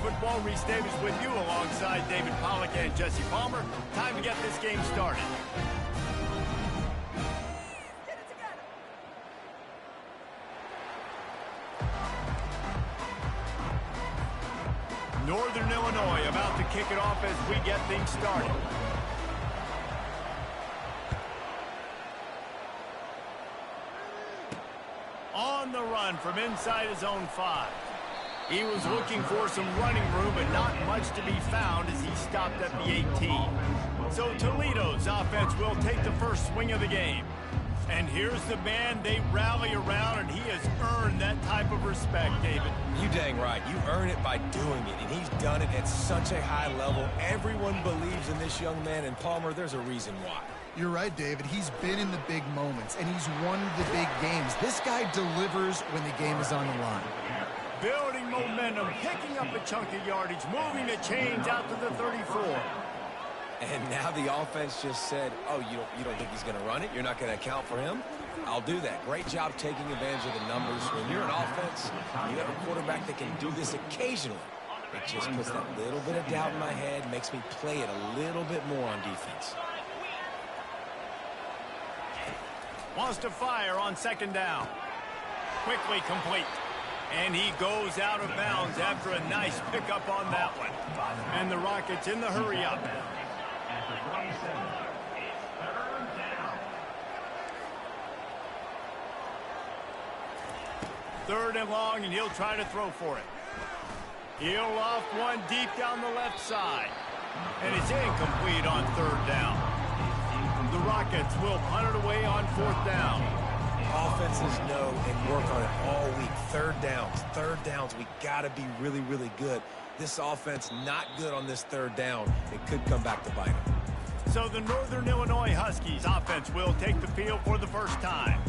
Football. Reese Davis with you alongside David Pollack and Jesse Palmer. Time to get this game started. Northern Illinois about to kick it off as we get things started. On the run from inside his own 5. He was looking for some running room, but not much to be found as he stopped at the 18. So Toledo's offense will take the first swing of the game. And here's the man they rally around, and he has earned that type of respect, David. You dang right. You earn it by doing it, and he's done it at such a high level. Everyone believes in this young man, and Palmer, there's a reason why. You're right, David. He's been in the big moments, and he's won the big games. This guy delivers when the game is on the line. Building momentum, picking up a chunk of yardage, moving the chains out to the 34. And now the offense just said, oh, you don't think he's going to run it? You're not going to account for him? I'll do that. Great job taking advantage of the numbers. When you're an offense, you have a quarterback that can do this occasionally. It just puts that little bit of doubt in my head, makes me play it a little bit more on defense. Wants to fire on second down. Quickly complete. And he goes out of bounds after a nice pickup on that one. And the Rockets in the hurry up. Third and long, and he'll try to throw for it. He'll loft one deep down the left side. And it's incomplete on third down. The Rockets will punt it away on fourth down. Offenses know and work on it all week. Third downs. We got to be really, really good. This offense not good on this third down. It could come back to bite them. So the Northern Illinois Huskies offense will take the field for the first time.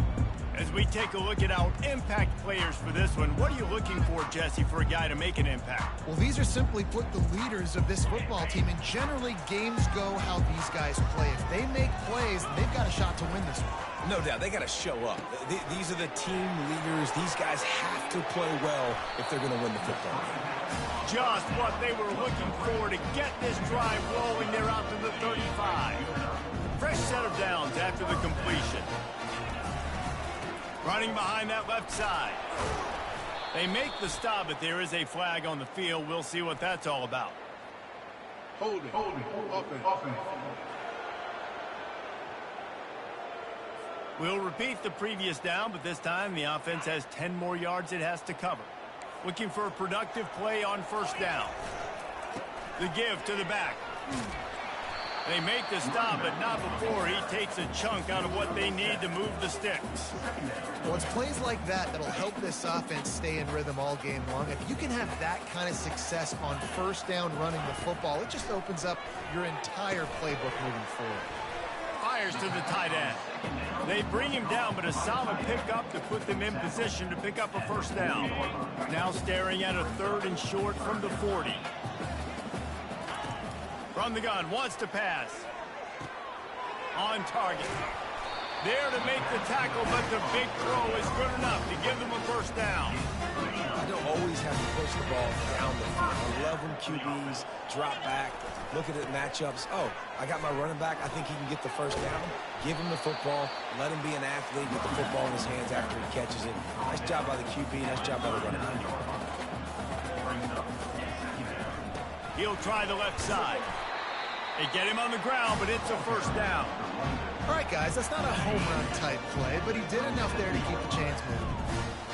As we take a look at our impact players for this one, what are you looking for, Jesse, for a guy to make an impact? Well, these are simply put the leaders of this football team, and generally games go how these guys play. If they make plays, they've got a shot to win this one. No doubt, they got to show up. These are the team leaders. These guys have to play well if they're going to win the football game. Just what they were looking for to get this drive rolling there out to the 35. Fresh set of downs after the completion. Running behind that left side. They make the stop, but there is a flag on the field. We'll see what that's all about. Hold it. Offense. We'll repeat the previous down, but this time the offense has 10 more yards it has to cover. Looking for a productive play on first down. The give to the back. They make the stop, but not before he takes a chunk out of what they need to move the sticks. Well, it's plays like that that'll help this offense stay in rhythm all game long. If you can have that kind of success on first down running the football, it just opens up your entire playbook moving forward. Fires to the tight end. They bring him down, but a solid pickup to put them in position to pick up a first down. Now staring at a third and short from the 40. From the gun, wants to pass. On target. There to make the tackle, but the big throw is good enough to give them a first down. You don't always have to push the ball down the field. I love when QBs drop back, look at the matchups. Oh, I got my running back. I think he can get the first down. Give him the football. Let him be an athlete with the football in his hands after he catches it. Nice job by the QB. Nice job by the running back. He'll try the left side. They get him on the ground, but it's a first down. All right, guys, that's not a home run type play, but he did enough there to keep the chains moving.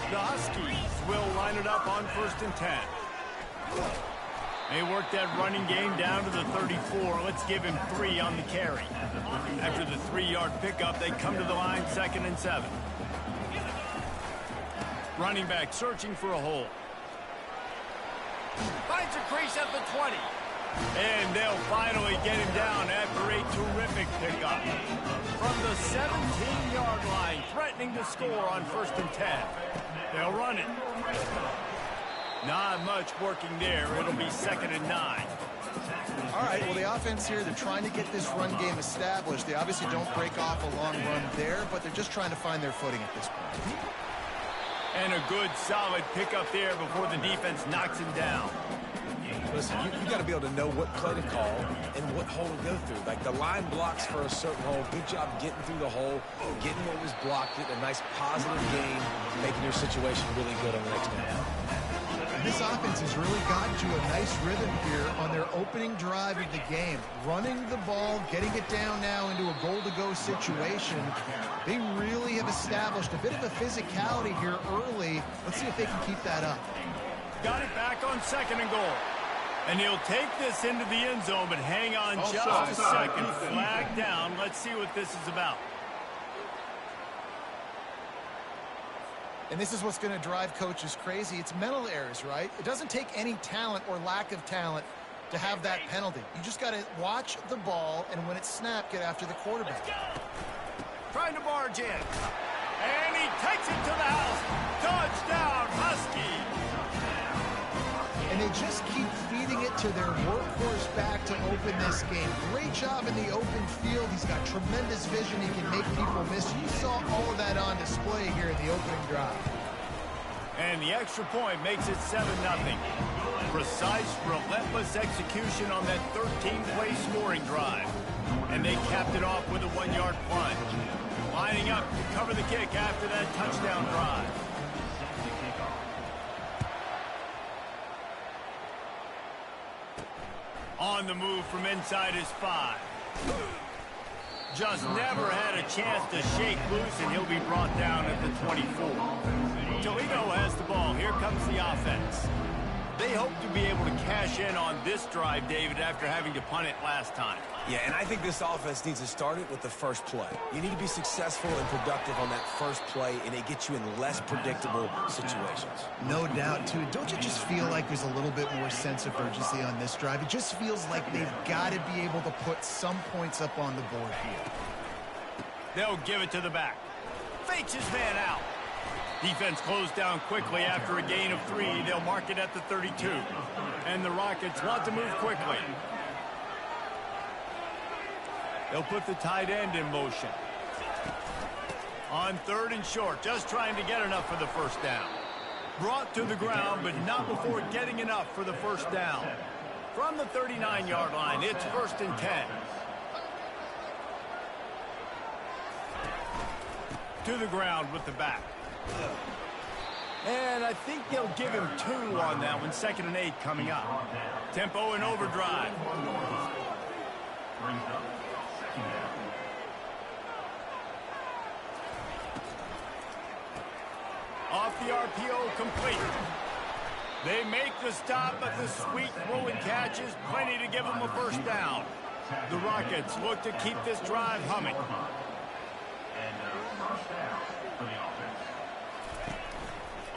The Huskies will line it up on 1st and 10. They work that running game down to the 34. Let's give him 3 on the carry. After the 3-yard pickup, they come to the line 2nd and 7. Running back searching for a hole. Finds a crease at the 20. And they'll finally get him down after a terrific pickup. From the 17-yard line, threatening to score on 1st and 10. They'll run it. Not much working there. It'll be 2nd and 9. All right, well, the offense here, they're trying to get this run game established. They obviously don't break off a long run there, but they're just trying to find their footing at this point. And a good, solid pickup there before the defense knocks him down. Listen, you got to be able to know what play to call and what hole to go through. Like the line blocks for a certain hole. Good job getting through the hole, getting what was blocked, getting a nice positive gain, making your situation really good on the next down. This offense has really gotten to a nice rhythm here on their opening drive of the game. Running the ball, getting it down now into a goal-to-go situation. They really have established a bit of a physicality here early. Let's see if they can keep that up. Got it back on 2nd and goal. And he'll take this into the end zone, but hang on just a second. Flag down. Let's see what this is about. And this is what's going to drive coaches crazy. It's mental errors, right? It doesn't take any talent or lack of talent to have that penalty. You just got to watch the ball, and when it's snapped, get after the quarterback. Trying to barge in. And he takes it to the house. Touchdown, Husky. And they just keep feeding it to their workhorse back to open this game. Great job in the open field. He's got tremendous vision. He can make people miss. You saw all of that on display here in the opening drive. And the extra point makes it 7-0. Precise, relentless execution on that 13-play scoring drive. And they capped it off with a 1-yard plunge. Lining up to cover the kick after that touchdown drive. On the move from inside his 5. Just never had a chance to shake loose, and he'll be brought down at the 24. Toledo has the ball. Here comes the offense. They hope to be able to cash in on this drive, David, after having to punt it last time. Yeah, and I think this offense needs to start it with the first play. You need to be successful and productive on that first play, and it gets you in less predictable situations. No doubt, too. Don't you just feel like there's a little bit more sense of urgency on this drive? It just feels like they've got to be able to put some points up on the board here. They'll give it to the back. Fakes his man out. Defense closed down quickly after a gain of 3. They'll mark it at the 32. And the Rockets want to move quickly. They'll put the tight end in motion. On 3rd and short, just trying to get enough for the first down. Brought to the ground, but not before getting enough for the first down. From the 39-yard line, it's 1st and 10. To the ground with the back. And I think they'll give him 2 on that one. 2nd and 8 coming up. Tempo and overdrive. Off the RPO, complete. They make the stop, but the sweet throw and catch is plenty to give them a first down. The Rockets look to keep this drive humming.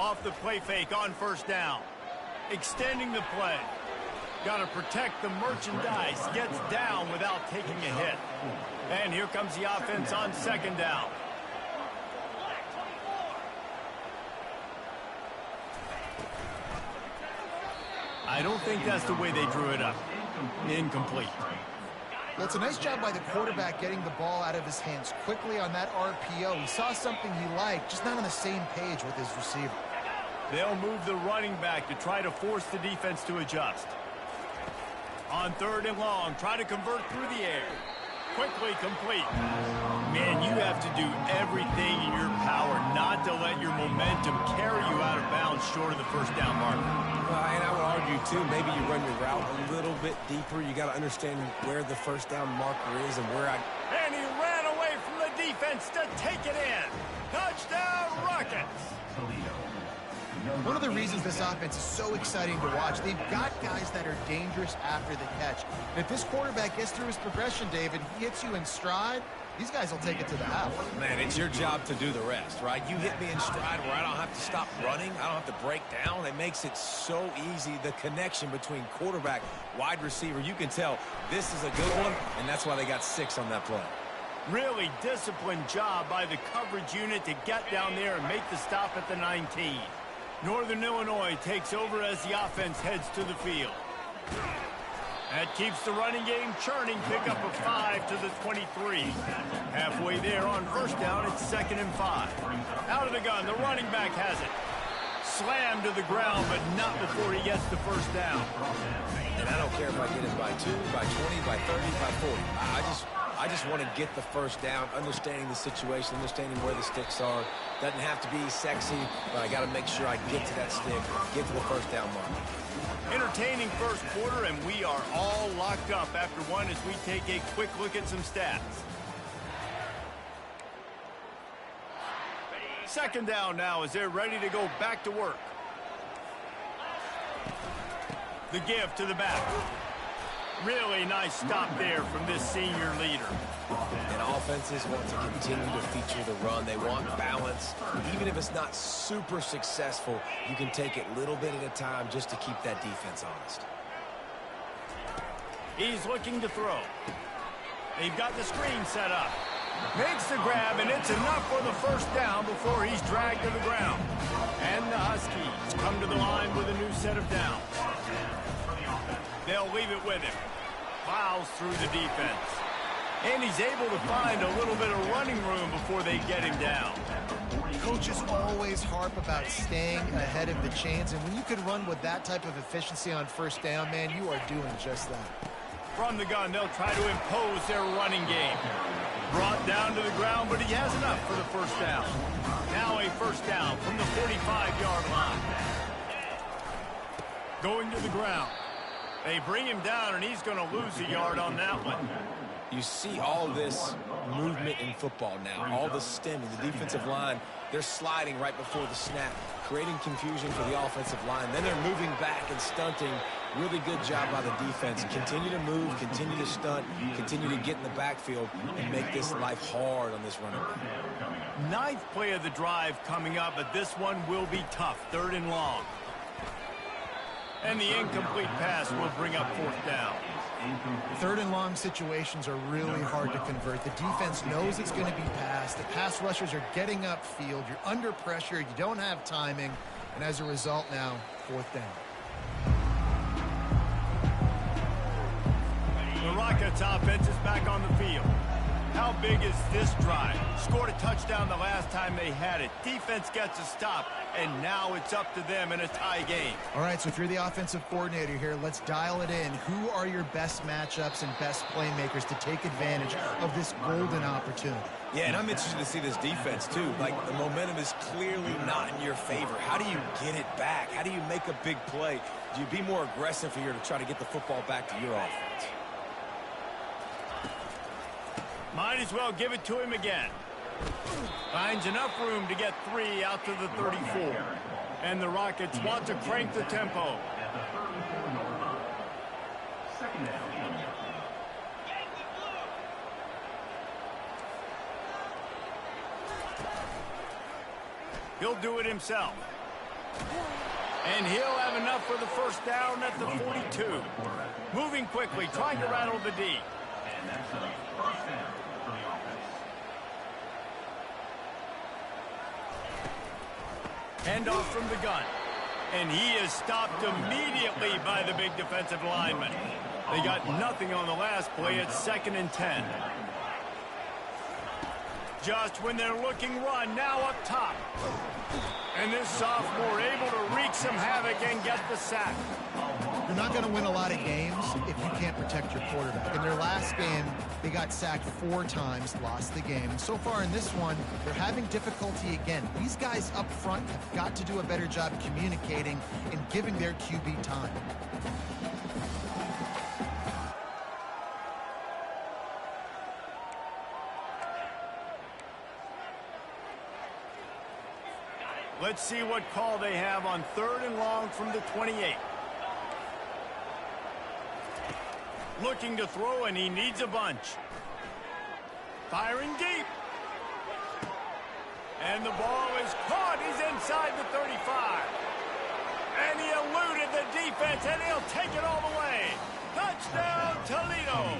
Off the play fake on first down. Extending the play. Got to protect the merchandise. Gets down without taking a hit. And here comes the offense on 2nd down. I don't think that's the way they drew it up. Incomplete. Well, it's a nice job by the quarterback getting the ball out of his hands quickly on that RPO. He saw something he liked, just not on the same page with his receiver. They'll move the running back to try to force the defense to adjust. On 3rd and long, try to convert through the air. Quickly complete. Man, you have to do everything in your power not to let your momentum carry you out of bounds short of the first down marker. And I would argue, too, maybe you run your route a little bit deeper. You got to understand where the first down marker is and where And he ran away from the defense to take it in. Touchdown, Rockets. One of the reasons this offense is so exciting to watch, they've got guys that are dangerous after the catch. And if this quarterback gets through his progression, David, he hits you in stride, these guys will take it to the house. Man, it's your job to do the rest, right? You hit me in stride where I don't have to stop running. I don't have to break down. It makes it so easy, the connection between quarterback, wide receiver. You can tell this is a good one, and that's why they got 6 on that play. Really disciplined job by the coverage unit to get down there and make the stop at the 19. Northern Illinois takes over as the offense heads to the field. That keeps the running game churning. Pick up a 5 to the 23. Halfway there on first down, it's 2nd and 5. Out of the gun, the running back has it. Slammed to the ground, but not before he gets the first down. And I don't care if I get it by 2, by 20, by 30, by 40. I just want to get the first down, understanding the situation, understanding where the sticks are. Doesn't have to be sexy, but I got to make sure I get to that stick, get to the first down mark. Entertaining first quarter, and we are all locked up after one as we take a quick look at some stats. 2nd down now as they're ready to go back to work. The give to the back. Really nice stop there from this senior leader. And offenses want to continue to feature the run. They want balance. Even if it's not super successful, you can take it little bit at a time just to keep that defense honest. He's looking to throw. They've got the screen set up. Makes the grab, and it's enough for the first down before he's dragged to the ground. And the Huskies come to the line with a new set of downs. They'll leave it with him. Plows through the defense. And he's able to find a little bit of running room before they get him down. Coaches always harp about staying ahead of the chains, and when you can run with that type of efficiency on first down, man, you are doing just that. From the gun, they'll try to impose their running game. Brought down to the ground, but he has enough for the first down. Now a first down from the 45-yard line. Going to the ground. They bring him down, and he's going to lose a yard on that one. You see all this movement in football now, all the stemming, the defensive line, they're sliding right before the snap, creating confusion for the offensive line. Then they're moving back and stunting. Really good job by the defense. Continue to move, continue to stunt, continue to get in the backfield and make this life hard on this running back. 9th play of the drive coming up, but this one will be tough. 3rd and long. And the incomplete pass will bring up 4th down. 3rd and long situations are really hard to convert. The defense knows it's going to be passed. The pass rushers are getting upfield. You're under pressure. You don't have timing. And as a result now, 4th down. The Rockets offense is back on the field. How big is this drive? Scored a touchdown the last time they had it. Defense gets a stop, and now it's up to them in a tie game. All right, so if you're the offensive coordinator here, let's dial it in. Who are your best matchups and best playmakers to take advantage of this golden opportunity? Yeah, and I'm interested to see this defense, too. Like, the momentum is clearly not in your favor. How do you get it back? How do you make a big play? Do you be more aggressive here to try to get the football back to your offense? Might as well give it to him again. Finds enough room to get 3 out to the 34. And the Rockets want to crank the tempo. He'll do it himself. And he'll have enough for the first down at the 42. Moving quickly, trying to rattle the D. Handoff from the gun. And he is stopped immediately by the big defensive lineman. They got nothing on the last play. It's 2nd and 10. Just when they're looking run, now up top. And this sophomore able to wreak some havoc and get the sack. You're not going to win a lot of games if you can't protect your quarterback. In their last game, they got sacked 4 times, lost the game. And so far in this one, they're having difficulty again. These guys up front have got to do a better job communicating and giving their QB time. Let's see what call they have on 3rd and long from the 28. Looking to throw, and he needs a bunch. Firing deep. And the ball is caught. He's inside the 35. And he eluded the defense, and he'll take it all the way. Touchdown, Toledo.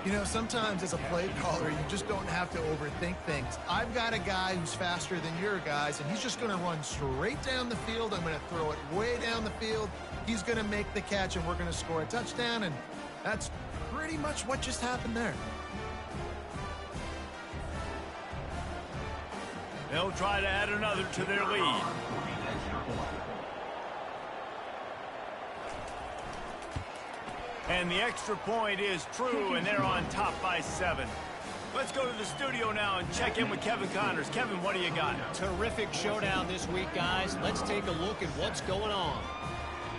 You know, sometimes as a play caller, you just don't have to overthink things. I've got a guy who's faster than your guys, and he's just going to run straight down the field. I'm going to throw it way down the field. He's going to make the catch, and we're going to score a touchdown, and that's pretty much what just happened there. They'll try to add another to their lead. And the extra point is true, and they're on top by 7. Let's go to the studio now and check in with Kevin Connors. Kevin, what do you got? Terrific showdown this week, guys. Let's take a look at what's going on.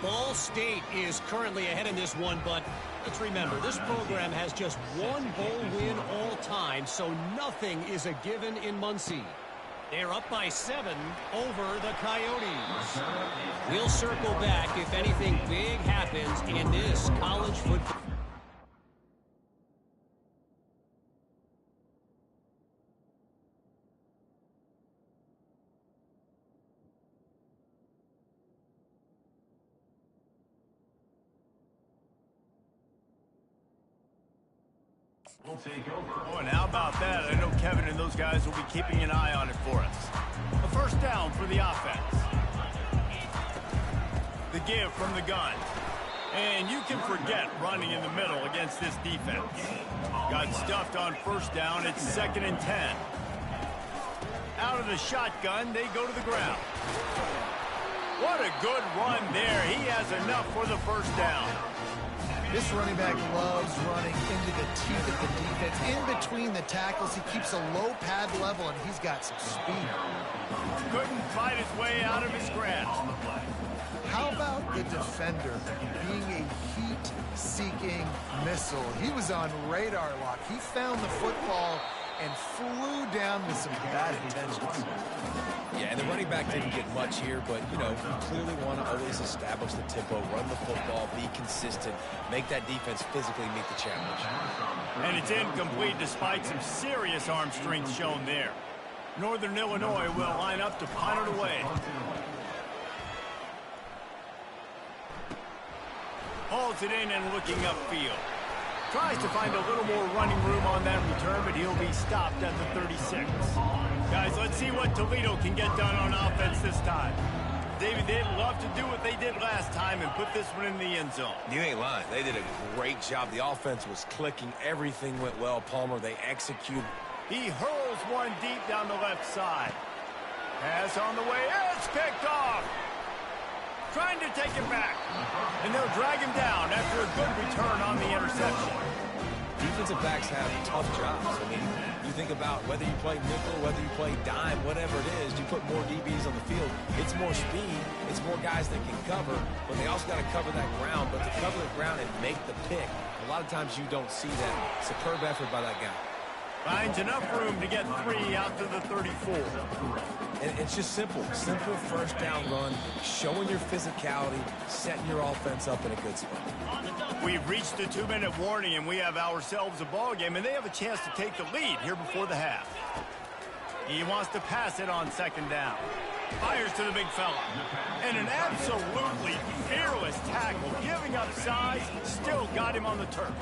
Ball State is currently ahead in this one, but let's remember, this program has just one bowl win all time, so nothing is a given in Muncie. They're up by 7 over the Coyotes. We'll circle back if anything big happens in this college football. Oh, and how about that? I know Kevin and those guys will be keeping an eye on it for us. A first down for the offense. The give from the gun. And you can forget running in the middle against this defense. Got stuffed on first down. It's 2nd and 10. Out of the shotgun, they go to the ground. What a good run there. He has enough for the first down. This running back loves running into the teeth of the defense. In between the tackles, he keeps a low pad level, and he's got some speed. Couldn't fight his way out of his grasp. How about the defender being a heat-seeking missile? He was on radar lock. He found the football and flew down with some bad intentions. Yeah, and the running back didn't get much here, but, you know, you clearly want to always establish the tempo, run the football, be consistent, make that defense physically meet the challenge. And it's incomplete despite some serious arm strength shown there. Northern Illinois will line up to punt it away. Hauls it in and looking upfield. Tries to find a little more running room on that return, but he'll be stopped at the 36. Guys, let's see what Toledo can get done on offense this time. David, they'd love to do what they did last time and put this one in the end zone. You ain't lying. They did a great job. The offense was clicking. Everything went well. Palmer, they executed. He hurls one deep down the left side. Pass on the way. It's picked off. Trying to take it back. And they'll drag him down after a good return on the interception. Defensive backs have tough jobs. I mean, you think about whether you play nickel, whether you play dime, whatever it is, you put more DBs on the field. It's more speed. It's more guys that can cover, but they also got to cover that ground. But to cover the ground and make the pick, a lot of times you don't see that. Superb effort by that guy. Finds enough room to get 3 out to the 34. And it's just simple. Simple first down run, showing your physicality, setting your offense up in a good spot. We've reached the 2-minute warning, and we have ourselves a ball game, and they have a chance to take the lead here before the half. He wants to pass it on 2nd down. Fires to the big fella. And an absolutely fearless tackle, giving up size, still got him on the turf.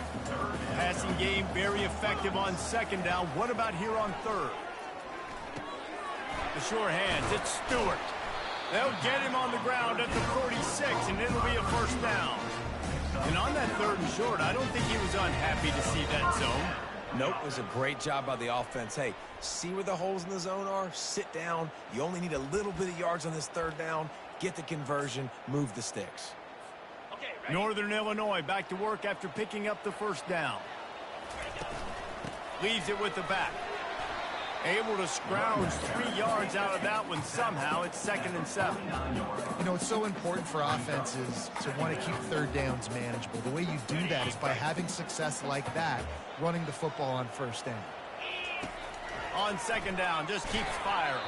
Passing game very effective on 2nd down. What about here on 3rd? The sure hands, it's Stewart. They'll get him on the ground at the 46, and it'll be a first down. And on that 3rd and short, I don't think he was unhappy to see that zone. Nope, it was a great job by the offense. Hey, see where the holes in the zone are? Sit down. You only need a little bit of yards on this 3rd down. Get the conversion. Move the sticks. Okay, Northern Illinois back to work after picking up the first down. Leaves it with the back. Able to scrounge 3 yards out of that one somehow. It's 2nd and 7. You know, it's so important for offenses to want to keep 3rd downs manageable. The way you do that is by having success like that, running the football on 1st down. On 2nd down, just keeps firing.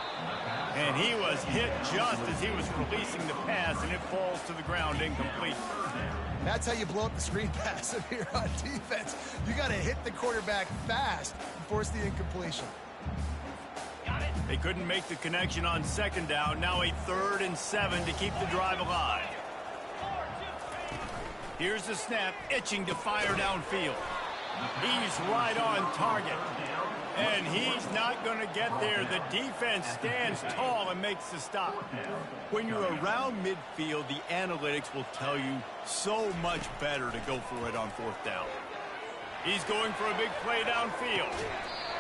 And he was hit just as he was releasing the pass, and it falls to the ground incomplete. That's how you blow up the screen pass if you're on defense. You got to hit the quarterback fast and force the incompletion. They couldn't make the connection on 2nd down. Now a 3rd and 7 to keep the drive alive. Here's the snap, itching to fire downfield. He's right on target. And he's not going to get there. The defense stands tall and makes the stop. When you're around midfield, the analytics will tell you so much better to go for it on fourth down. He's going for a big play downfield.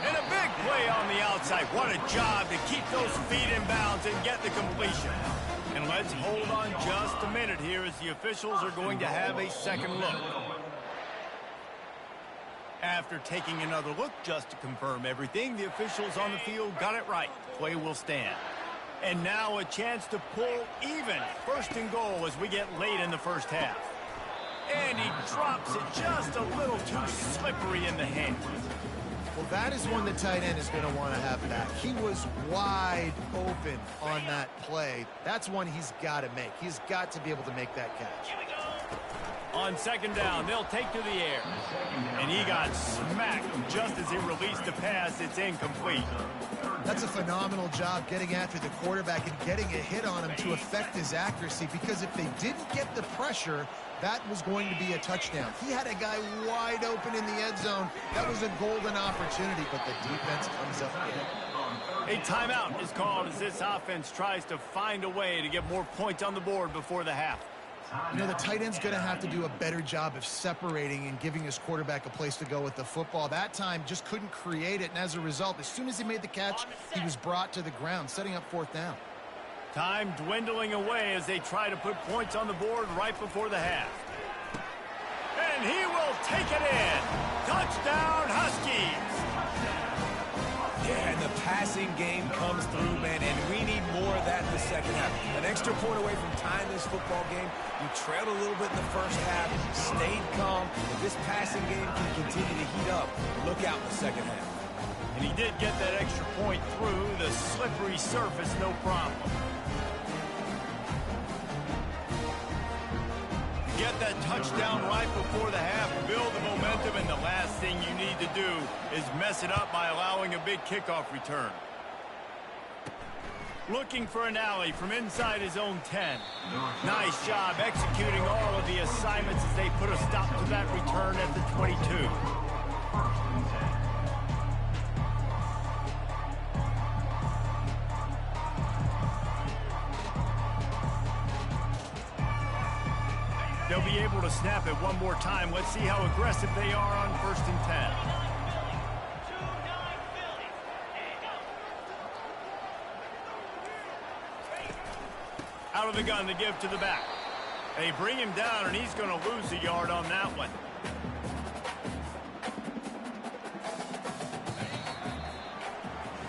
And a big play on the outside. What a job to keep those feet in bounds and get the completion. And let's hold on just a minute here as the officials are going to have a second look. After taking another look just to confirm everything, the officials on the field got it right. Play will stand. And now a chance to pull even. First and goal as we get late in the first half. And he drops it just a little too slippery in the hand. Well, that is one the tight end is going to want to have back. He was wide open on that play. That's one he's got to make. He's got to be able to make that catch. On second down, they'll take to the air. And he got smacked just as he released the pass. It's incomplete. That's a phenomenal job getting after the quarterback and getting a hit on him to affect his accuracy, because if they didn't get the pressure, that was going to be a touchdown. He had a guy wide open in the end zone. That was a golden opportunity, but the defense comes up with it. A timeout is called as this offense tries to find a way to get more points on the board before the half. You know, the tight end's going to have to do a better job of separating and giving his quarterback a place to go with the football. That time just couldn't create it, and as a result, as soon as he made the catch, he was brought to the ground, setting up fourth down. Time dwindling away as they try to put points on the board right before the half. And he will take it in. Touchdown, Huskies. Yeah, and the passing game comes through, man, and we need more of that in the second half. An extra point away from tying this football game. You trailed a little bit in the first half, stayed calm. If this passing game can continue to heat up, look out in the second half. And he did get that extra point through the slippery surface, no problem. Get that touchdown right before the half, build the momentum, and the last thing you need to do is mess it up by allowing a big kickoff return. Looking for an alley from inside his own 10. Nice job executing all of the assignments as they put a stop to that return at the 22. They'll be able to snap it one more time. Let's see how aggressive they are on 1st and 10. Out of the gun to give to the back. They bring him down, and he's going to lose a yard on that one.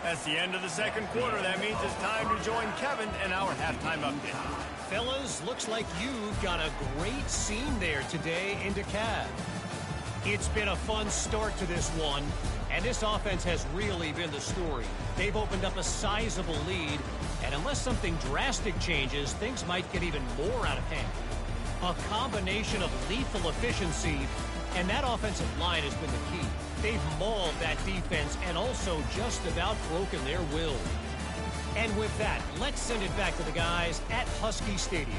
That's the end of the second quarter. That means it's time to join Kevin and our halftime update. Fellas, looks like you've got a great scene there today in DeKalb. It's been a fun start to this one, and this offense has really been the story. They've opened up a sizable lead, and unless something drastic changes, things might get even more out of hand. A combination of lethal efficiency, and that offensive line has been the key. They've mauled that defense and also just about broken their will. And with that, let's send it back to the guys at Husky Stadium.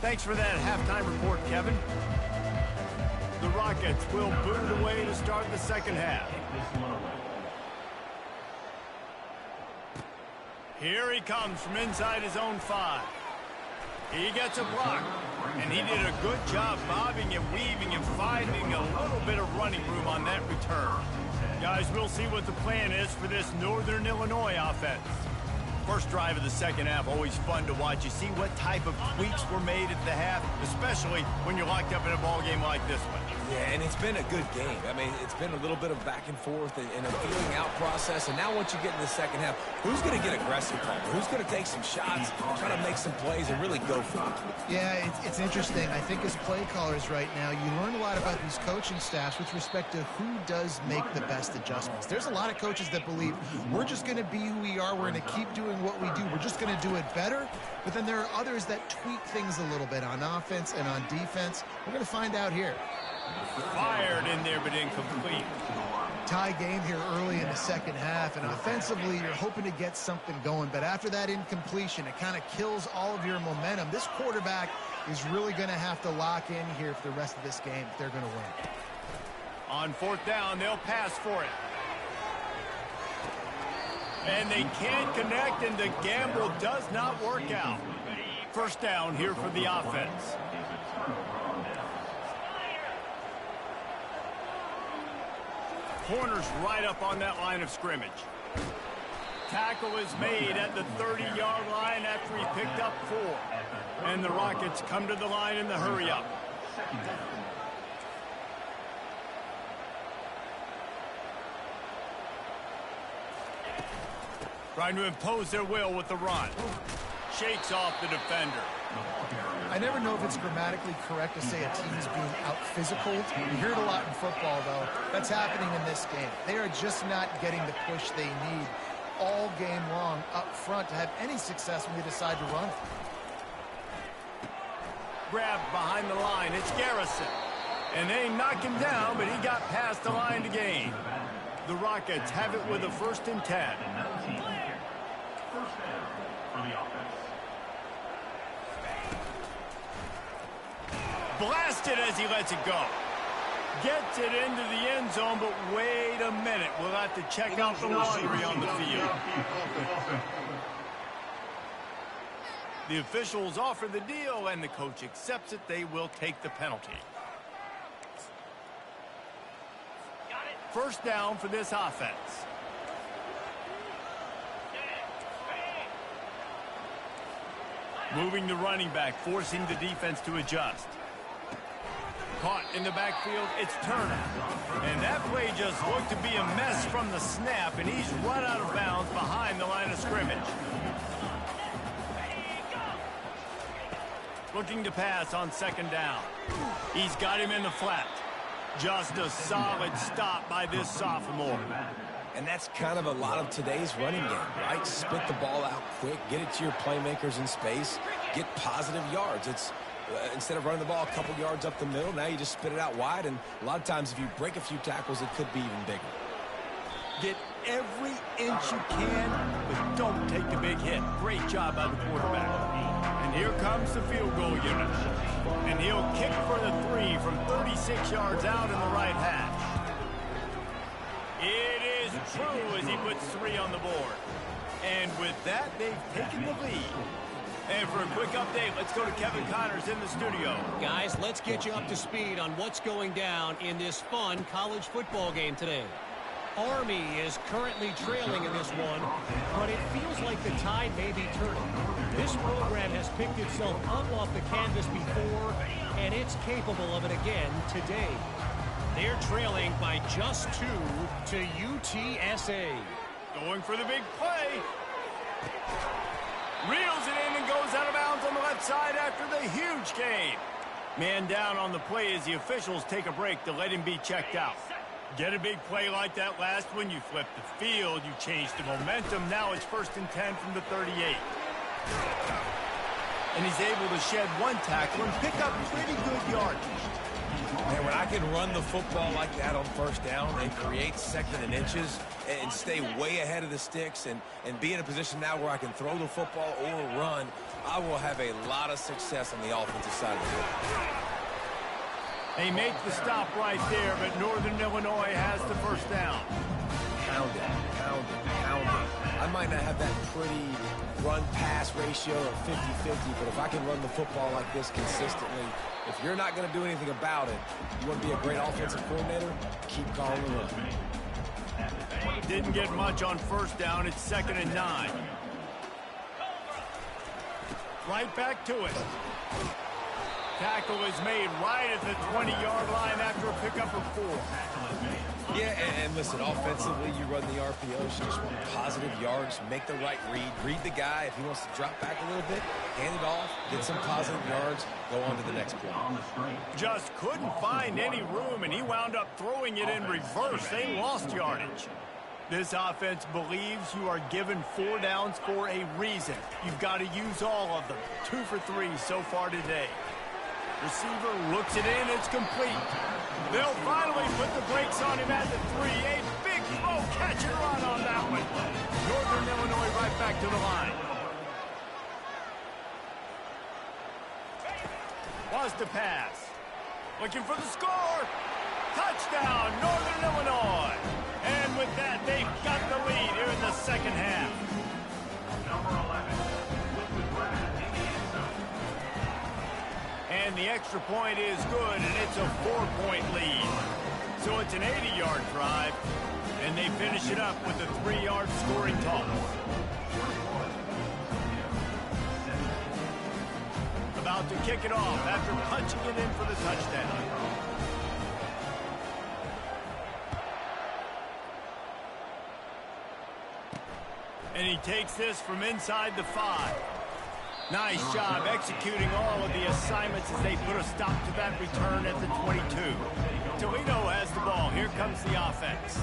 Thanks for that halftime report, Kevin. The Rockets will boot it away to start the second half. Here he comes from inside his own 5. He gets a block, and he did a good job bobbing and weaving and finding a little bit of running room on that return. Guys, we'll see what the plan is for this Northern Illinois offense. First drive of the second half, always fun to watch. You see what type of tweaks were made at the half, especially when you're locked up in a ball game like this one. Yeah, and it's been a good game. I mean, it's been a little bit of back and forth and a feeling out process. And now once you get in the second half, who's going to get aggressive, Palmer? Who's going to take some shots, try to make some plays, and really go for it? Yeah, it's interesting. I think as play callers right now, you learn a lot about these coaching staffs with respect to who does make the best adjustments. There's a lot of coaches that believe we're just going to be who we are. We're going to keep doing what we do. We're just going to do it better. But then there are others that tweak things a little bit on offense and on defense. We're going to find out here. Fired in there, but incomplete. Tie game here early in the second half, and offensively you're hoping to get something going, but after that incompletion, it kind of kills all of your momentum. This quarterback is really going to have to lock in here for the rest of this game if they're going to win. On fourth down, they'll pass for it. And they can't connect, and the gamble does not work out. First down here for the offense. Corner's right up on that line of scrimmage. Tackle is made at the 30-yard line after he picked up 4. And the Rockets come to the line in the hurry-up. Trying to impose their will with the run. Shakes off the defender. I never know if it's grammatically correct to say a team is being out-physical. You hear it a lot in football, though. That's happening in this game. They are just not getting the push they need all game long up front to have any success when they decide to run it. Grabbed behind the line. It's Garrison. And they knock him down, but he got past the line to gain. The Rockets have it with a 1st and 10. Blasted as he lets it go. Gets it into the end zone, but wait a minute. We'll have to check out the laundry on the field. The officials offer the deal, and the coach accepts it. They will take the penalty. First down for this offense. Moving the running back, forcing the defense to adjust. Caught in the backfield, it's Turner. And that play just looked to be a mess from the snap, and he's run out of bounds behind the line of scrimmage. Looking to pass on 2nd down. He's got him in the flat. Just a solid stop by this sophomore. And that's kind of a lot of today's running game, right? Spit the ball out quick, get it to your playmakers in space, get positive yards. It's instead of running the ball a couple yards up the middle, now you just spit it out wide, and a lot of times if you break a few tackles, it could be even bigger. Get every inch you can, but don't take the big hit. Great job by the quarterback. And here comes the field goal unit. And he'll kick for the 3 from 36 yards out in the right hash. It is true as he puts 3 on the board. And with that, they've taken the lead. And for a quick update, let's go to Kevin Connors in the studio. Guys, let's get you up to speed on what's going down in this fun college football game today. Army is currently trailing in this one, but it feels like the tide may be turning. This program has picked itself up off the canvas before, and it's capable of it again today. They're trailing by just 2 to UTSA. Going for the big play. Reels it in and goes out of bounds on the left side after the huge gain. Man down on the play as the officials take a break to let him be checked out. Get a big play like that last one, you flip the field, you change the momentum. Now it's 1st and 10 from the 38. And he's able to shed 1 tackle and pick up pretty good yardage. Man, when I can run the football like that on 1st down and create 2nd and inches and stay way ahead of the sticks and be in a position now where I can throw the football or run, I will have a lot of success on the offensive side of the ball. They make the stop right there, but Northern Illinois has the 1st down. Pound it, pound it, pound it. I might not have that pretty run-pass ratio of 50-50, but if I can run the football like this consistently, if you're not going to do anything about it, you want to be a great offensive coordinator, keep calling the run. Didn't get much on 1st down. It's 2nd and 9. Right back to it. Tackle is made right at the 20-yard line after a pickup of 4. Yeah, and listen, offensively, you run the RPOs, you just want positive yards, make the right read the guy. If he wants to drop back a little bit, hand it off, get some positive yards, go on to the next play. Just couldn't find any room, and he wound up throwing it in reverse. They lost yardage. This offense believes you are given 4 downs for a reason. You've got to use all of them. 2 for 3 so far today. Receiver looks it in. It's complete. They'll finally put the brakes on him at the 3-8. catch and run on that one. Northern Illinois right back to the line. Was the pass. Looking for the score. Touchdown, Northern Illinois. And with that, they've got the lead here in the second half. Number 11, with the grab in the end zone. And the extra point is good, and it's a 4-point lead. So it's an 80-yard drive, and they finish it up with a 3-yard scoring toss. About to kick it off after punching it in for the touchdown. And he takes this from inside the 5. Nice job executing all of the assignments as they put a stop to that return at the 22. Toledo has the ball. Here comes the offense.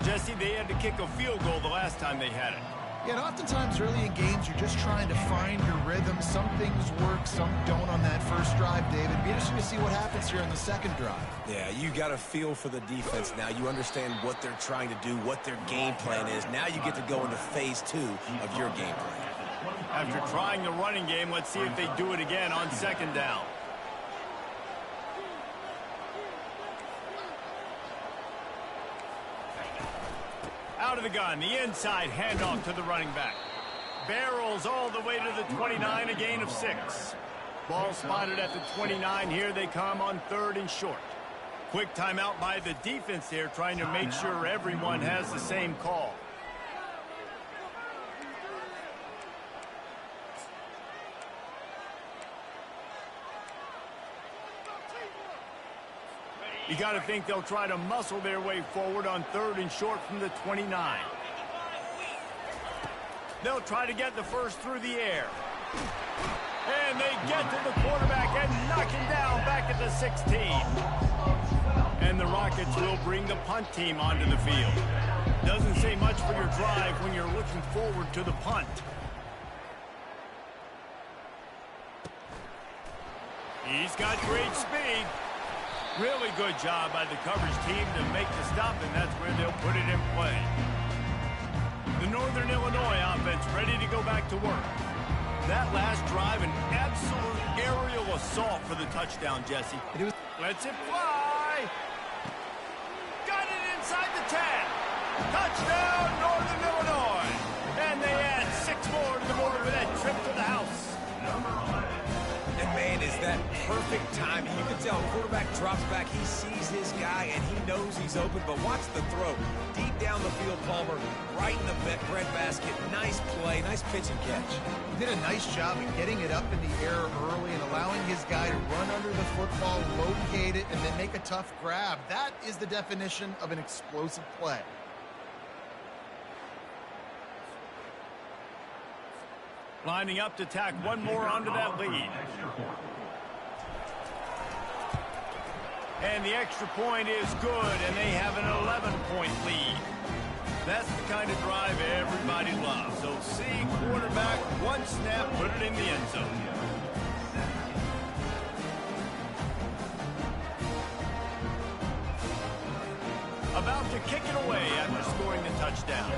Jesse, they had to kick a field goal the last time they had it. Yeah, and oftentimes early in games, you're just trying to find your rhythm. Some things work, some don't on that first drive, David. Be interesting to see what happens here in the second drive. Yeah, you got a feel for the defense now. You understand what they're trying to do, what their game plan is. Now you get to go into phase 2 of your game plan. After trying the running game, let's see if they do it again on second down. Out of the gun, the inside handoff to the running back. Barrels all the way to the 29, a gain of 6. Ball spotted at the 29. Here they come on 3rd and short. Quick timeout by the defense here, trying to make sure everyone has the same call. You got to think they'll try to muscle their way forward on 3rd and short from the 29. They'll try to get the first through the air. And they get to the quarterback and knock him down back at the 16. And the Rockets will bring the punt team onto the field. Doesn't say much for your drive when you're looking forward to the punt. He's got great speed. Really good job by the coverage team to make the stop, and that's where they'll put it in play. The Northern Illinois offense ready to go back to work. That last drive, an absolute aerial assault for the touchdown, Jesse. Lets it fly. Got it inside the 10. Touchdown, Northern Illinois. And they add 6 more to the board with that trip to the house. And, man, is that perfect timing. You can tell quarterback drops back. He sees his guy, and he knows he's open. But watch the throw. Deep down the field, Palmer, right in the breadbasket. Nice play, nice pitch and catch. He did a nice job of getting it up in the air early and allowing his guy to run under the football, locate it, and then make a tough grab. That is the definition of an explosive play. Lining up to tack one more onto that lead. And the extra point is good, and they have an 11-point lead. That's the kind of drive everybody loves. So see quarterback, one snap, put it in the end zone. About to kick it away after scoring the touchdown.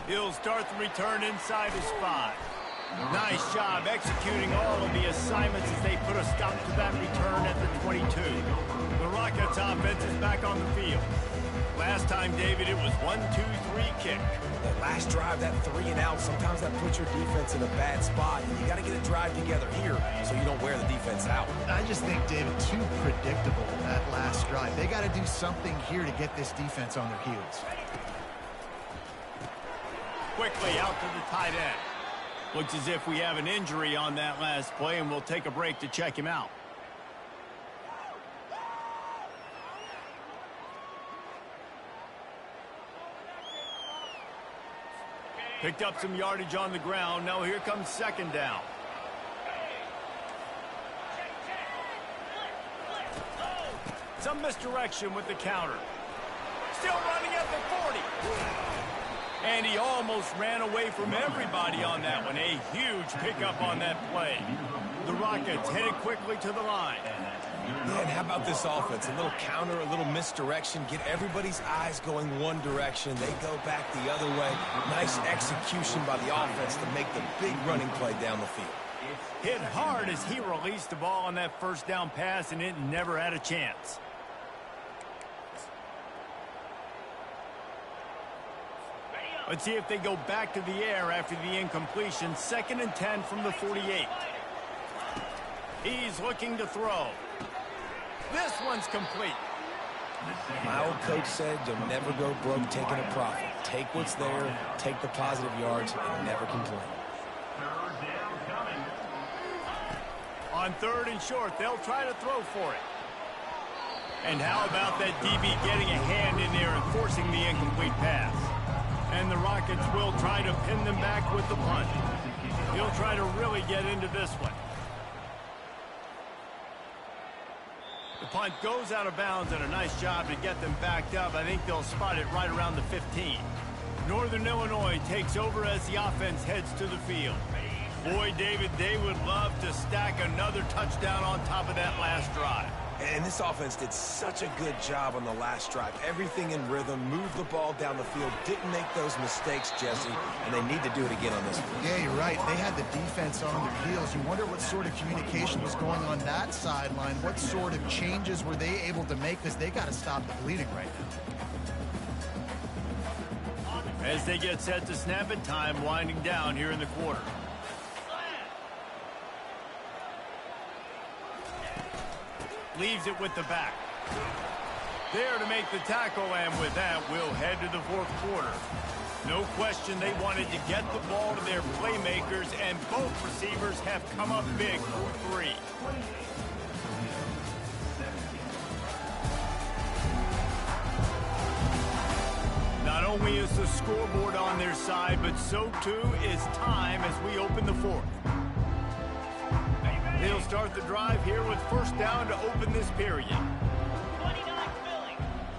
He'll start the return inside his 5. Nice job executing all of the assignments as they put a stop to that return at the 22. The Rockets offense is back on the field. Last time, David, it was 1-2-3 kick. That last drive, that 3 and out, sometimes that puts your defense in a bad spot. And you got to get a drive together here so you don't wear the defense out. I just think, David, too predictable that last drive. They got to do something here to get this defense on their heels. Quickly out to the tight end. Looks as if we have an injury on that last play, and we'll take a break to check him out. Picked up some yardage on the ground. Now here comes second down. Some misdirection with the counter. Still running at the 40. And he almost ran away from everybody on that one. A huge pickup on that play. The Rockets headed quickly to the line. And how about this offense? A little counter, a little misdirection. Get everybody's eyes going one direction. They go back the other way. Nice execution by the offense to make the big running play down the field. Hit hard as he released the ball on that first down pass, and it never had a chance. Let's see if they go back to the air after the incompletion. 2nd and 10 from the 48. He's looking to throw. This one's complete. My old coach said you'll never go broke taking a profit. Take what's there, take the positive yards, and never complain. On 3rd and short, they'll try to throw for it. And how about that DB getting a hand in there and forcing the incomplete pass? And the Rockets will try to pin them back with the punt. He'll try to really get into this one. The punt goes out of bounds, and a nice job to get them backed up. I think they'll spot it right around the 15. Northern Illinois takes over as the offense heads to the field. Boy, David, they would love to stack another touchdown on top of that last drive. And this offense did such a good job on the last drive. Everything in rhythm, moved the ball down the field, didn't make those mistakes, Jesse, and they need to do it again on this one. Yeah, you're right. They had the defense on their heels. You wonder what sort of communication was going on that sideline. What sort of changes were they able to make, because they got to stop the bleeding right now. As they get set to snap it, time winding down here in the quarter. Leaves it with the back. There to make the tackle, and with that, we'll head to the 4th quarter. No question they wanted to get the ball to their playmakers, and both receivers have come up big for 3. Not only is the scoreboard on their side, but so too is time as we open the 4th. They'll start the drive here with 1st down to open this period. 29 Philly.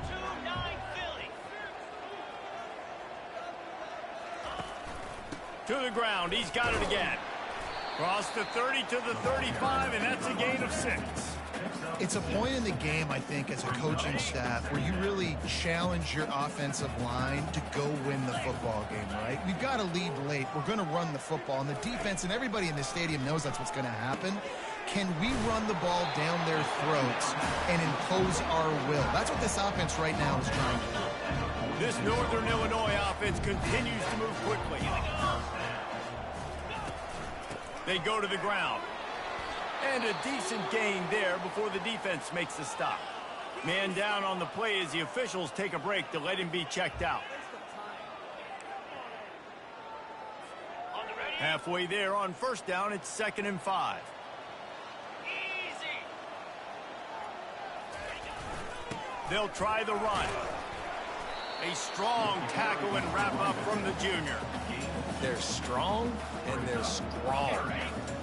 2-9 Philly. To the ground. He's got it again. Cross the 30 to the 35, and that's a gain of 6. It's a point in the game, I think, as a coaching staff where you really challenge your offensive line to go win the football game, right? We've got to lead late. We're going to run the football. And the defense and everybody in the stadium knows that's what's going to happen. Can we run the ball down their throats and impose our will? That's what this offense right now is trying to do. This Northern Illinois offense continues to move quickly. They go to the ground. And a decent gain there before the defense makes the stop. Man down on the play as the officials take a break to let him be checked out. Halfway there on 1st down, it's 2nd and 5. They'll try the run. A strong tackle and wrap up from the junior. They're strong and they're strong.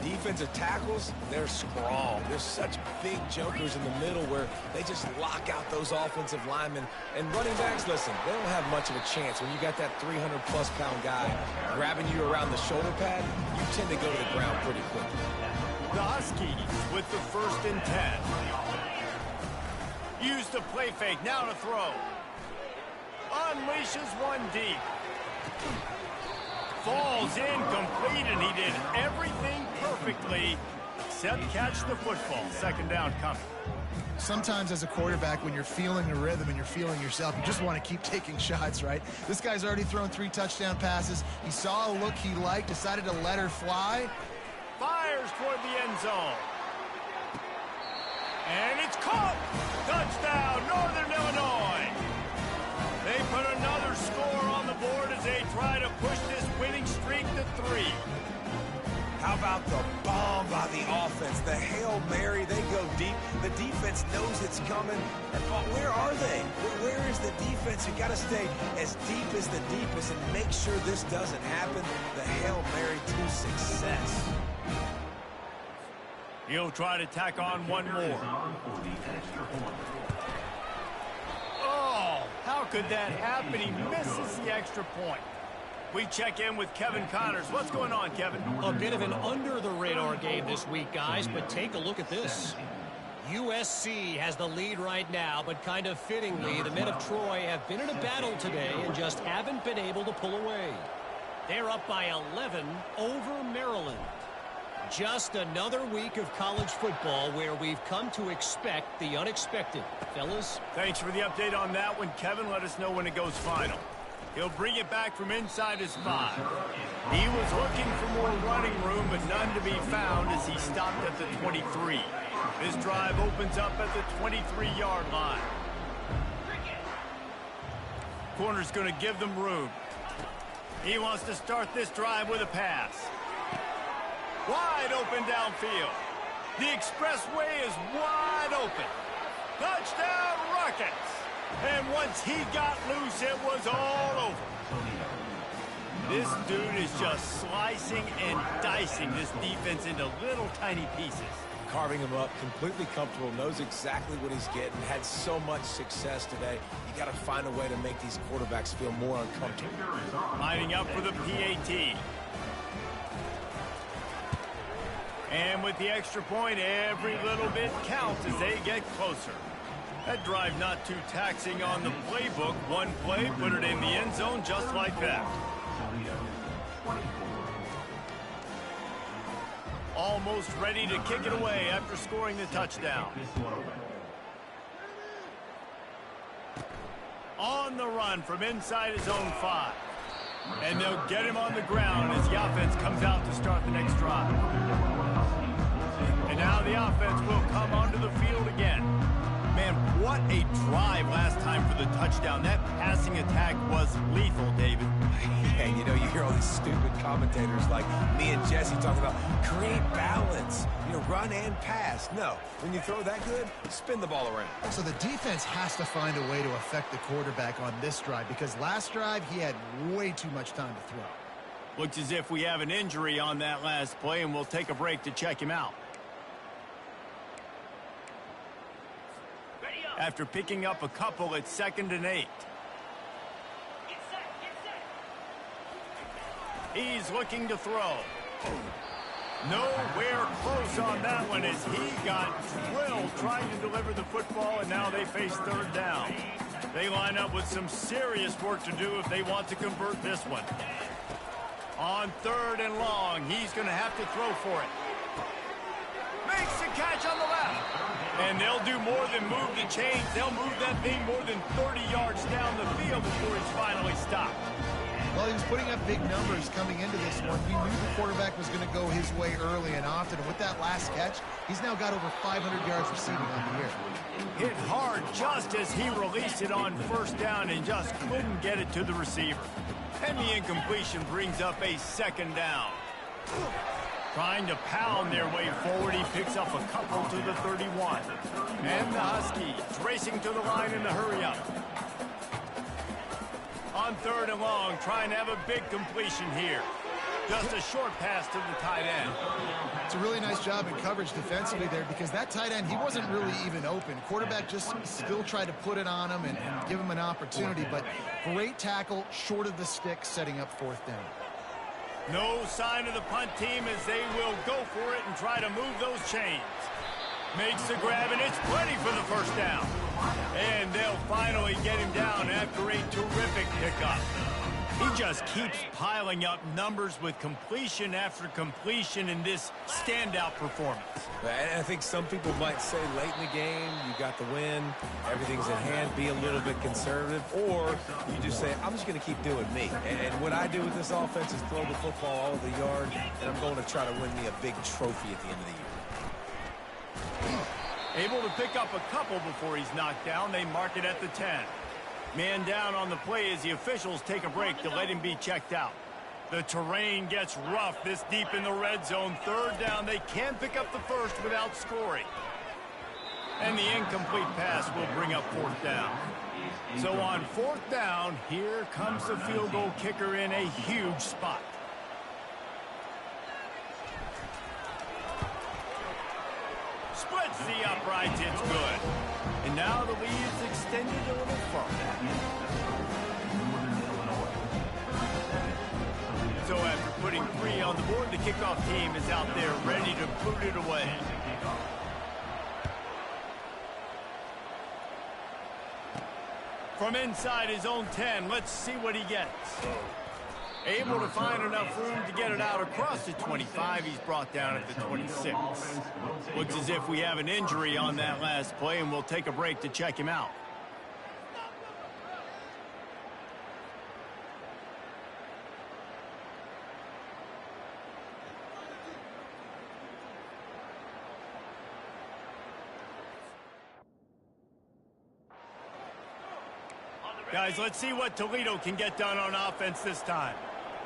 Defensive tackles, they're strong. They're such big jokers in the middle where they just lock out those offensive linemen. And running backs, listen, they don't have much of a chance. When you got that 300-plus pound guy grabbing you around the shoulder pad, you tend to go to the ground pretty quickly. The Huskies with the 1st and 10. Use the play fake, now to throw. Unleashes one deep. Falls incomplete, and he did everything perfectly except catch the football. 2nd down coming. Sometimes as a quarterback, when you're feeling the rhythm and you're feeling yourself, you just want to keep taking shots, right? This guy's already thrown 3 touchdown passes. He saw a look he liked, decided to let her fly. Fires toward the end zone. And it's caught. Touchdown, Northern Illinois. They put another score on the board as they try to push this winning streak to 3. How about the bomb by the offense? The Hail Mary, they go deep. The defense knows it's coming. But where are they? Where is the defense? You got to stay as deep as the deepest and make sure this doesn't happen. The Hail Mary to success. He'll try to tack on one more. Oh, how could that happen? He misses the extra point. We check in with Kevin Connors. What's going on, Kevin? A bit of an under-the-radar game this week, guys, but take a look at this. USC has the lead right now, but kind of fittingly, the men of Troy have been in a battle today and just haven't been able to pull away. They're up by 11 over Maryland. Just another week of college football where we've come to expect the unexpected. Fellas? Thanks for the update on that one, Kevin. Let us know when it goes final. He'll bring it back from inside his 5. He was looking for more running room, but none to be found as he stopped at the 23. This drive opens up at the 23-yard line. Corner's going to give them room. He wants to start this drive with a pass. Wide open downfield. The expressway is wide open. Touchdown Rockets! And once he got loose, it was all over. This dude is just slicing and dicing this defense into little tiny pieces. Carving him up, completely comfortable, knows exactly what he's getting, had so much success today. You got to find a way to make these quarterbacks feel more uncomfortable. Lining up for the PAT. And with the extra point, every little bit counts as they get closer. That drive not too taxing on the playbook. One play, put it in the end zone just like that. Almost ready to kick it away after scoring the touchdown. On the run from inside his own 5. And they'll get him on the ground as the offense comes out to start the next drive. And now the offense will come onto the field again. Man, what a drive last time for the touchdown. That passing attack was lethal, David. And you know, you hear all these stupid commentators like me and Jesse talking about create balance, you know, run and pass. No, when you throw that good, spin the ball around. So the defense has to find a way to affect the quarterback on this drive because last drive he had way too much time to throw. Looks as if we have an injury on that last play, and we'll take a break to check him out. After picking up a couple at 2nd and 8. He's looking to throw. Nowhere close on that one as he got drilled trying to deliver the football, and now they face 3rd down. They line up with some serious work to do if they want to convert this one. On 3rd and long, he's going to have to throw for it. Makes the catch on the left. And they'll do more than move the chains. They'll move that thing more than 30 yards down the field before he's finally stopped. Well, he was putting up big numbers coming into this one. He knew the quarterback was going to go his way early and often. And with that last catch, he's now got over 500 yards receiving on the year. Hit hard just as he released it on 1st down and just couldn't get it to the receiver. And the incompletion brings up a 2nd down. Trying to pound their way forward, he picks up a couple to the 31. And the Huskies racing to the line in the hurry-up. On 3rd and long, trying to have a big completion here. Just a short pass to the tight end. It's a really nice job in coverage defensively there because that tight end, he wasn't really even open. Quarterback just still tried to put it on him and give him an opportunity, but great tackle short of the stick, setting up 4th down. No sign of the punt team as they will go for it and try to move those chains. Makes the grab, and it's plenty for the 1st down. And they'll finally get him down after a terrific pickup. He just keeps piling up numbers with completion after completion in this standout performance. And I think some people might say late in the game, you got the win, everything's in hand, be a little bit conservative, or you just say, I'm just going to keep doing me. And what I do with this offense is throw the football all over the yard, and I'm going to try to win me a big trophy at the end of the year. Able to pick up a couple before he's knocked down. They mark it at the 10. Man down on the play as the officials take a break to let him be checked out. The terrain gets rough this deep in the red zone. 3rd down. They can pick up the 1st without scoring. And the incomplete pass will bring up 4th down. So on 4th down, here comes the field goal kicker in a huge spot. Splits the uprights, it's good. And now the lead's extended a little further. throwing three on the board. The kickoff team is out there ready to boot it away. From inside his own 10, let's see what he gets. Able to find enough room to get it out across the 25. He's brought down at the 26. Looks as if we have an injury on that last play, and we'll take a break to check him out. Guys, let's see what Toledo can get done on offense this time.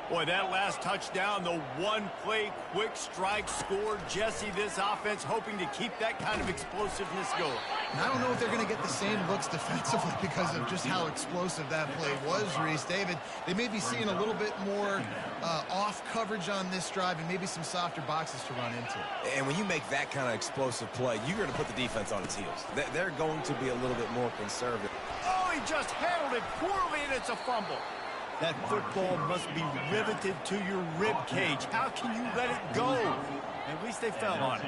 Boy, that last touchdown, the one-play quick strike score. Jesse, this offense hoping to keep that kind of explosiveness going. And I don't know if they're going to get the same looks defensively because of just how explosive that play was, Reese. David, they may be seeing a little bit more off coverage on this drive and maybe some softer boxes to run into. And when you make that kind of explosive play, you're going to put the defense on its heels. They're going to be a little bit more conservative. Oh, he just handled it poorly, and it's a fumble. That football must be riveted to your rib cage. How can you let it go? At least they fell on it.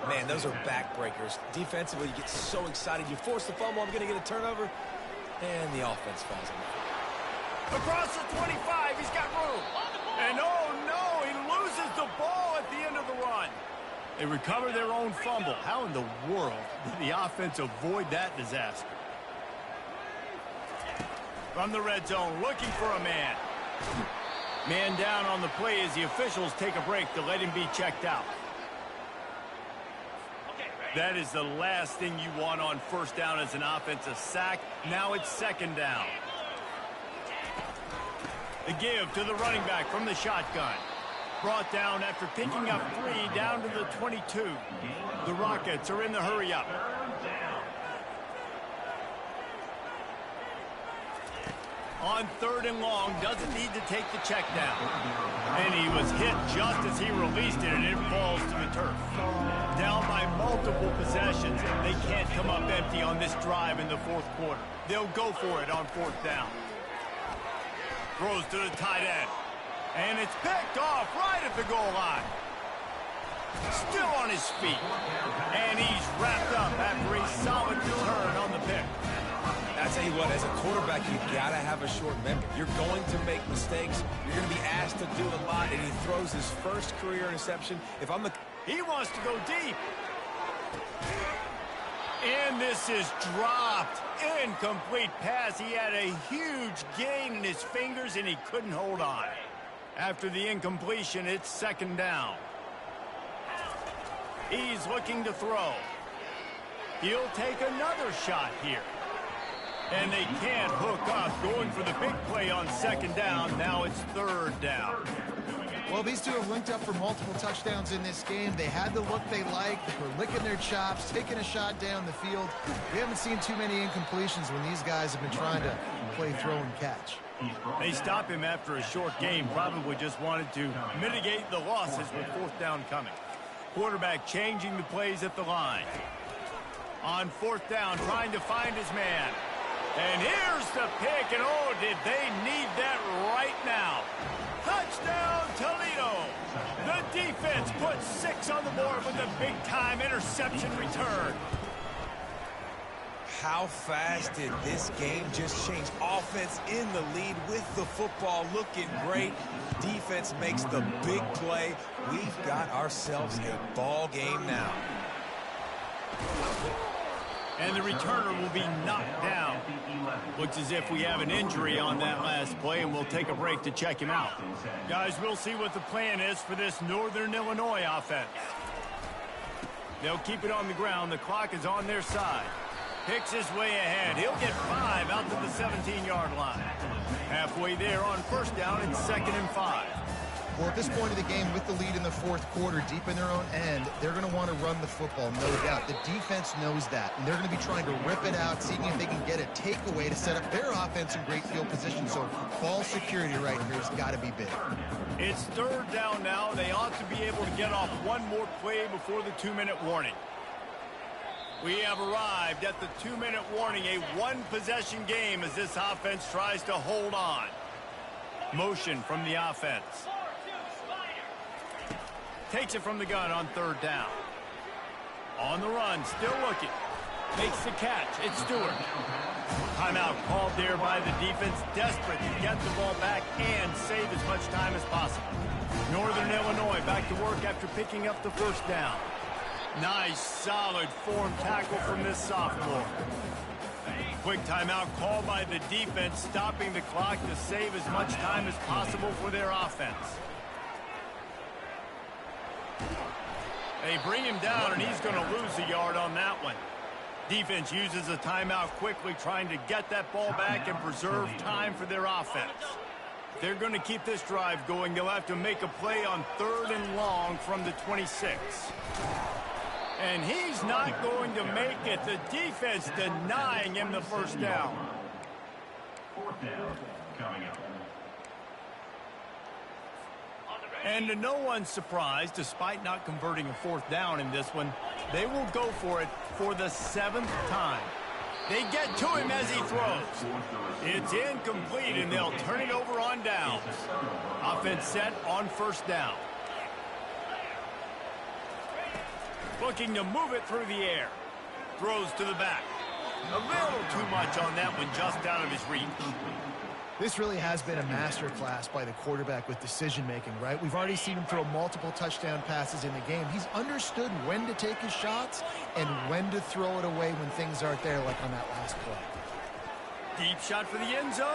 Man, those are backbreakers. Defensively, you get so excited. You force the fumble, I'm going to get a turnover, and the offense falls on the field. Across the 25, he's got room. And oh no, he loses the ball at the end of the run. They recover their own fumble. How in the world did the offense avoid that disaster? From the red zone, looking for a man. Man down on the play as the officials take a break to let him be checked out. That is the last thing you want on first down as an offensive sack. Now it's second down. The give to the running back from the shotgun. Brought down after picking up 3 down to the 22. The Rockets are in the hurry up. On 3rd and long, doesn't need to take the check down. And he was hit just as he released it, and it falls to the turf. Down by multiple possessions. They can't come up empty on this drive in the 4th quarter. They'll go for it on 4th down. Throws to the tight end. And it's picked off right at the goal line. Still on his feet. And he's wrapped up after a solid return on the pick. I tell you what, as a quarterback, you've got to have a short memory. You're going to make mistakes. You're going to be asked to do a lot, and he throws his first career interception. He wants to go deep. And this is dropped. Incomplete pass. He had a huge gain in his fingers, and he couldn't hold on. After the incompletion, it's second down. He's looking to throw. He'll take another shot here. And they can't hook up, going for the big play on second down. Now it's 3rd down. Well, these two have linked up for multiple touchdowns in this game. They had the look they liked. They were licking their chops, taking a shot down the field. We haven't seen too many incompletions when these guys have been trying to play throw and catch. They stop him after a short game. Probably just wanted to mitigate the losses with 4th down coming. Quarterback changing the plays at the line. On 4th down, trying to find his man. And here's the pick, and oh, did they need that right now. Touchdown, Toledo. The defense puts 6 on the board with a big-time interception return. How fast did this game just change? Offense in the lead with the football, looking great. Defense makes the big play. We've got ourselves a ball game now. And the returner will be knocked down. Looks as if we have an injury on that last play, and we'll take a break to check him out. Guys, we'll see what the plan is for this Northern Illinois offense. They'll keep it on the ground. The clock is on their side. Picks his way ahead. He'll get 5 out to the 17-yard line. Halfway there on first down, it's 2nd and 5. Well, at this point of the game, with the lead in the 4th quarter, deep in their own end, they're going to want to run the football, no doubt. The defense knows that, and they're going to be trying to rip it out, seeing if they can get a takeaway to set up their offense in great field position. So ball security right here has got to be big. It's 3rd down now. They ought to be able to get off one more play before the 2-minute warning. We have arrived at the 2-minute warning, a one-possession game as this offense tries to hold on. Motion from the offense. Takes it from the gun on 3rd down. On the run, still looking. Makes the catch. It's Stewart. Timeout called there by the defense, desperate to get the ball back and save as much time as possible. Northern Illinois back to work after picking up the 1st down. Nice, solid form tackle from this sophomore. Quick timeout called by the defense, stopping the clock to save as much time as possible for their offense. They bring him down, and he's going to lose a yard on that one. Defense uses a timeout quickly, trying to get that ball back and preserve time for their offense. They're going to keep this drive going. They'll have to make a play on 3rd and long from the 26. And he's not going to make it. The defense denying him the 1st down. 4th down coming up. And to no one's surprise, despite not converting a 4th down in this one, they will go for it for the 7th time. They get to him as he throws. It's incomplete, and they'll turn it over on downs. Offense set on 1st down. Looking to move it through the air. Throws to the back. A little too much on that one, just out of his reach. This really has been a masterclass by the quarterback with decision-making, right? We've already seen him throw multiple touchdown passes in the game. He's understood when to take his shots and when to throw it away when things aren't there, like on that last play. Deep shot for the end zone.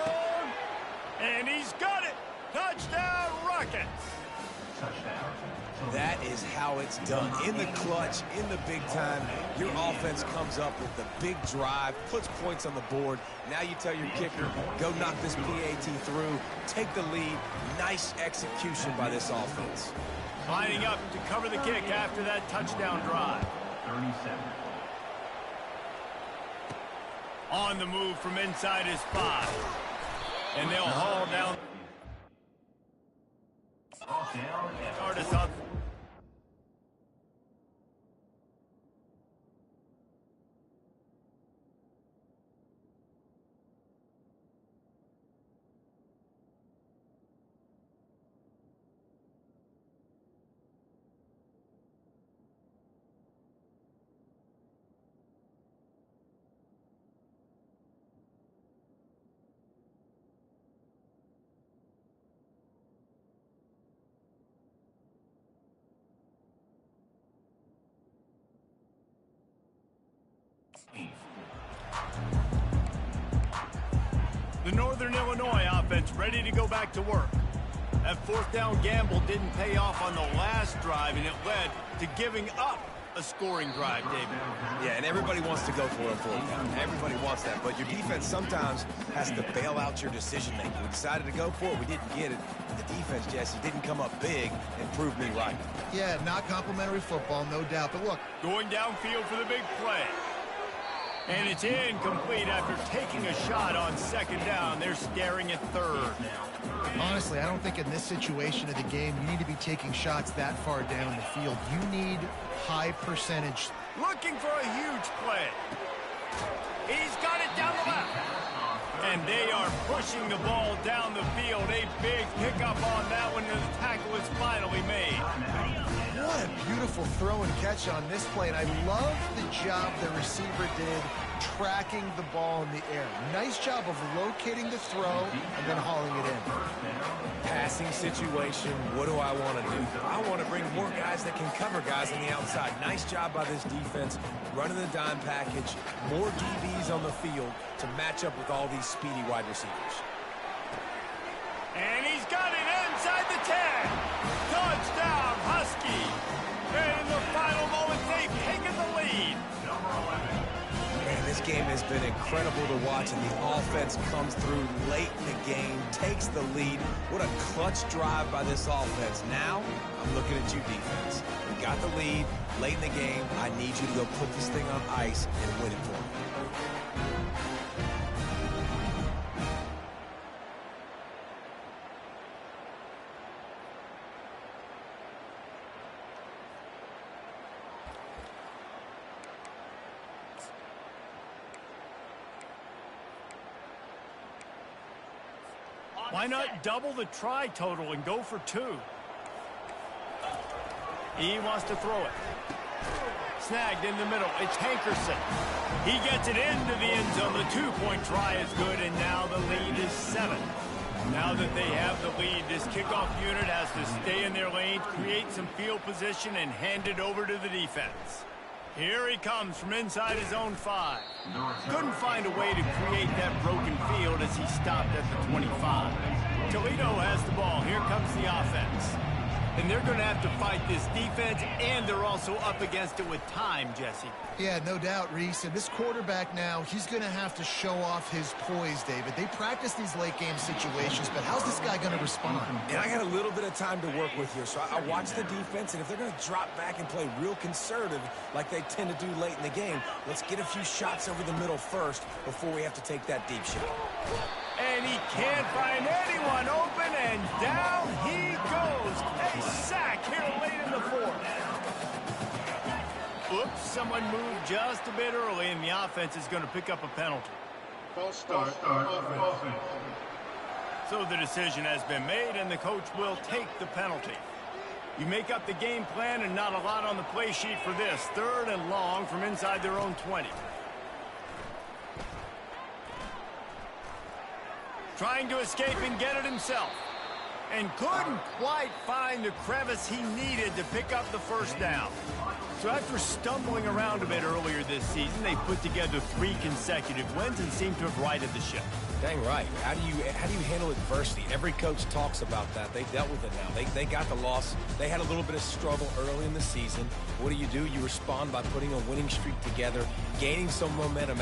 And he's got it. Touchdown, Rockets. Touchdown. That is how it's done. In the clutch, in the big time, your offense comes up with the big drive, puts points on the board. Now you tell your kicker, go knock this PAT through, take the lead. Nice execution by this offense. Lining up to cover the kick after that touchdown drive. 37. On the move from inside his 5. And they'll haul down. Off down and Start us up. The Northern Illinois offense ready to go back to work. That 4th down gamble didn't pay off on the last drive, and it led to giving up a scoring drive, David. Yeah, and everybody wants to go for a 4th down. Everybody wants that, but your defense sometimes has to bail out your decision-making. We decided to go for it. We didn't get it. But the defense, Jesse, didn't come up big and prove me right. Yeah, not complimentary football, no doubt. But look, Going downfield for the big play. And it's incomplete after taking a shot on 2nd down. They're staring at 3rd. honestly, I don't think in this situation of the game you need to be taking shots that far down the field. You need high percentage. Looking for a huge play. He's got it down the left. And they are pushing the ball down the field. A big pickup on that one, and the tackle is finally made. What a beautiful throw and catch on this play. And I love the job the receiver did tracking the ball in the air. Nice job of locating the throw and then hauling it in. Passing situation, what do I want to do? I want to bring more guys that can cover guys on the outside. Nice job by this defense, running the dime package, more DBs on the field to match up with all these speedy wide receivers. And he's got it inside the 10. Touchdown, Husky. And in the final moments, they've taken the lead. Man, this game has been incredible to watch, and the offense comes through late in the game, takes the lead. What a clutch drive by this offense. Now, I'm looking at you, defense. We got the lead late in the game. I need you to go put this thing on ice and win it for me. Why not double the try total and go for 2? He wants to throw it. Snagged in the middle. It's Hankerson. He gets it into the end zone. The two-point try is good, and now the lead is 7. Now that they have the lead, this kickoff unit has to stay in their lane, create some field position, and hand it over to the defense. Here he comes from inside his own 5. Couldn't find a way to create that broken field as he stopped at the 25. Toledo has the ball. Here comes the offense. And they're going to have to fight this defense, and they're also up against it with time, Jesse. Yeah, no doubt, Reese. And this quarterback now, he's going to have to show off his poise, David. They practice these late-game situations, but how's this guy going to respond? And I got a little bit of time to work with here, so I watch the defense, and if they're going to drop back and play real conservative like they tend to do late in the game, let's get a few shots over the middle first before we have to take that deep shot. And he can't find anyone open, and down he goes. A sack here late in the 4th. Oops, someone moved just a bit early, and the offense is going to pick up a penalty. False start. Offense. So the decision has been made, and the coach will take the penalty. You make up the game plan, and not a lot on the play sheet for this. 3rd and long from inside their own 20. Trying to escape and get it himself. And couldn't quite find the crevice he needed to pick up the first down. So after stumbling around a bit earlier this season, they put together 3 consecutive wins and seem to have righted the ship. Dang right. How do you handle adversity? Every coach talks about that. They dealt with it now. They got the loss. They had a little bit of struggle early in the season. What do? You respond by putting a winning streak together, gaining some momentum